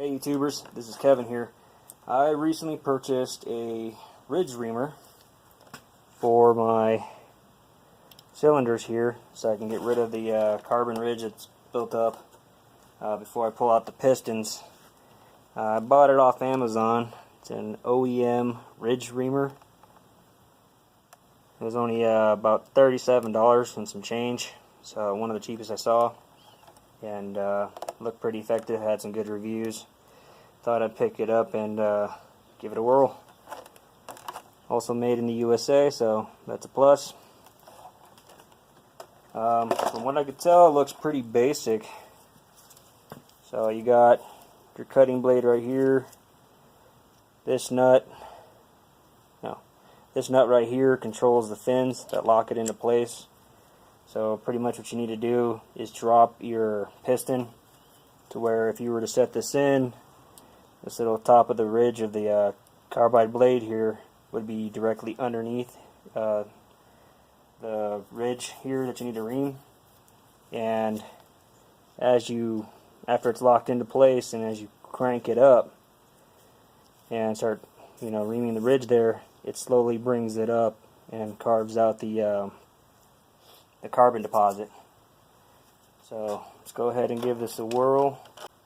Hey YouTubers, this is Kevin here. I recently purchased a Ridge Reamer for my cylinders here so I can get rid of the carbon ridge that's built up before I pull out the pistons. I bought it off Amazon. It's an OEM Ridge Reamer. It was only about $37 and some change, so one of the cheapest I saw, and looked pretty effective, had some good reviews. Thought I'd pick it up and give it a whirl. Also made in the USA, so that's a plus. From what I could tell, it looks pretty basic. So you got your cutting blade right here. This nut right here controls the fins that lock it into place. So pretty much what you need to do is drop your piston to where if you were to set this in, this little top of the ridge of the carbide blade here would be directly underneath the ridge here that you need to ream. And after it's locked into place and as you crank it up and start reaming the ridge there, it slowly brings it up and carves out the carbon deposit. So let's go ahead and give this a whirl.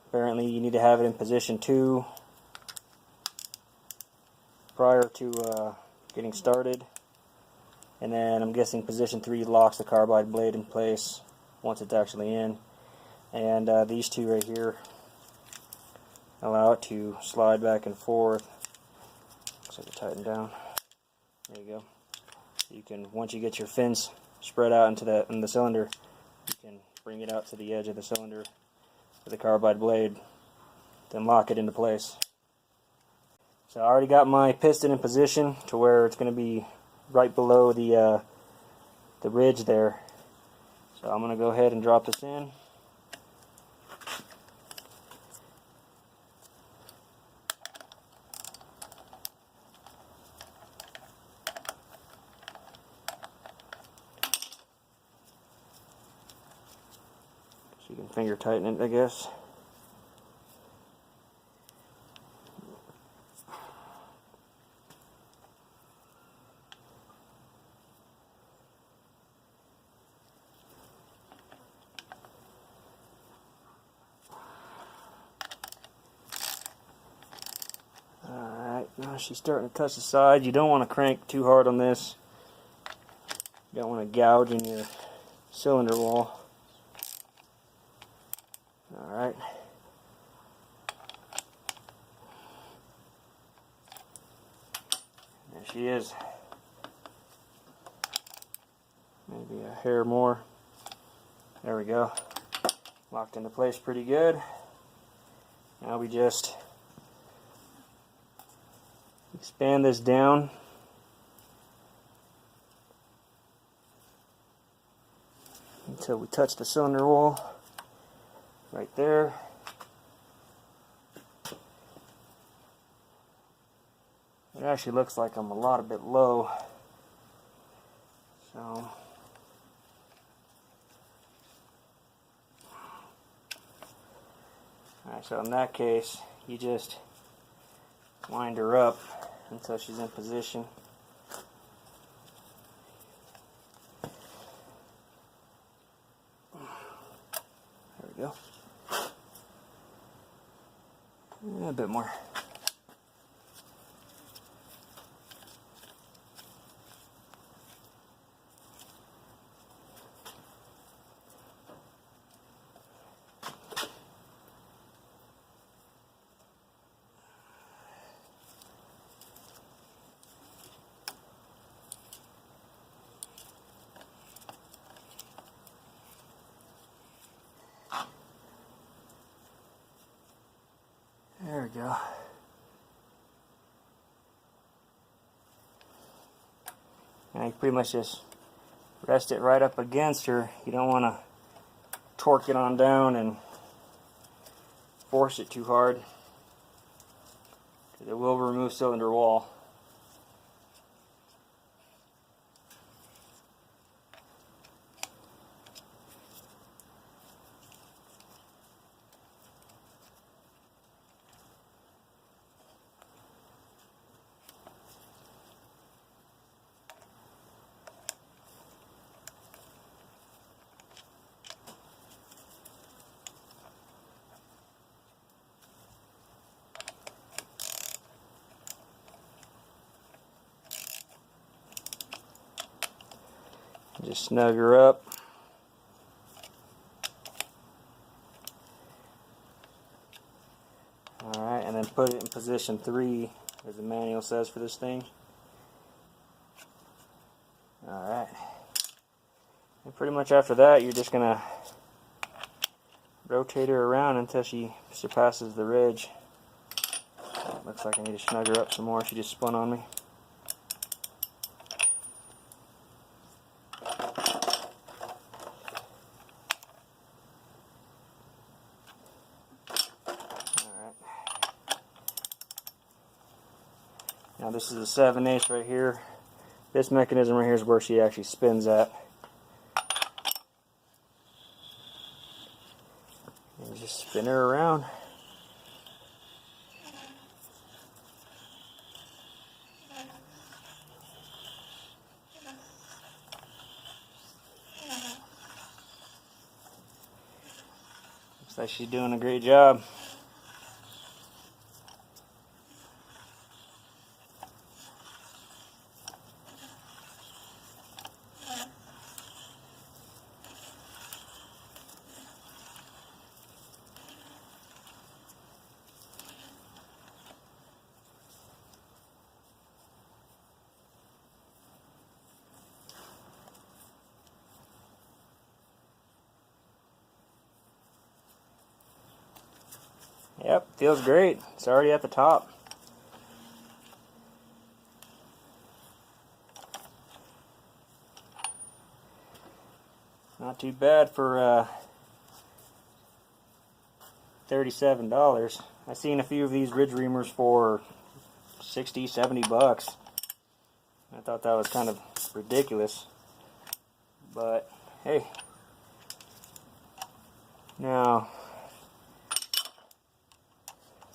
Apparently you need to have it in position 2 prior to getting started, and then I'm guessing position 3 locks the carbide blade in place once it's actually in, and these two right here allow it to slide back and forth. Looks like it tightened down. There you go. You can, once you get your fins spread out in the cylinder, you can bring it out to the edge of the cylinder with the carbide blade, then lock it into place. So I already got my piston in position to where it's going to be right below the ridge there. So I'm going to go ahead and drop this in. So you can finger tighten it, I guess. Alright, now she's starting to touch the side. You don't want to crank too hard on this. You don't want to gouge in your cylinder wall. Alright. There she is. Maybe a hair more. There we go. Locked into place pretty good. Now we just expand this down until we touch the cylinder wall right there. It actually looks like I'm a bit low. So alright, so in that case, you just wind her up until she's in position. There we go. A bit more. There we go. And you pretty much just rest it right up against her. You don't want to torque it on down and force it too hard, because it will remove cylinder wall. Just snug her up. Alright, and then put it in position 3, as the manual says for this thing. Alright. And pretty much after that, you're just going to rotate her around until she surpasses the ridge. Looks like I need to snug her up some more. She just spun on me. Now this is a 7/8 right here. This mechanism right here is where she actually spins at. And just spin her around. Looks like she's doing a great job. Yep, feels great. It's already at the top. Not too bad for $37. I've seen a few of these Ridge Reamers for 60, 70 bucks. I thought that was kind of ridiculous. But hey. Now,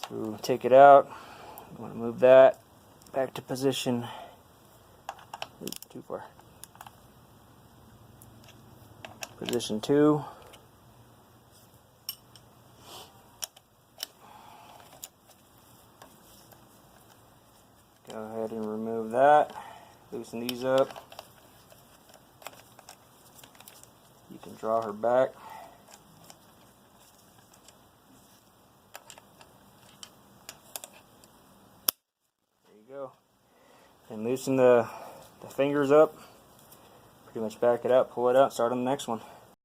to take it out, I want to move that back to position. Oops, too far. Position 2. Go ahead and remove that. Loosen these up. You can draw her back. There you go. And loosen the fingers up. Pretty much back it up, pull it out, start on the next one.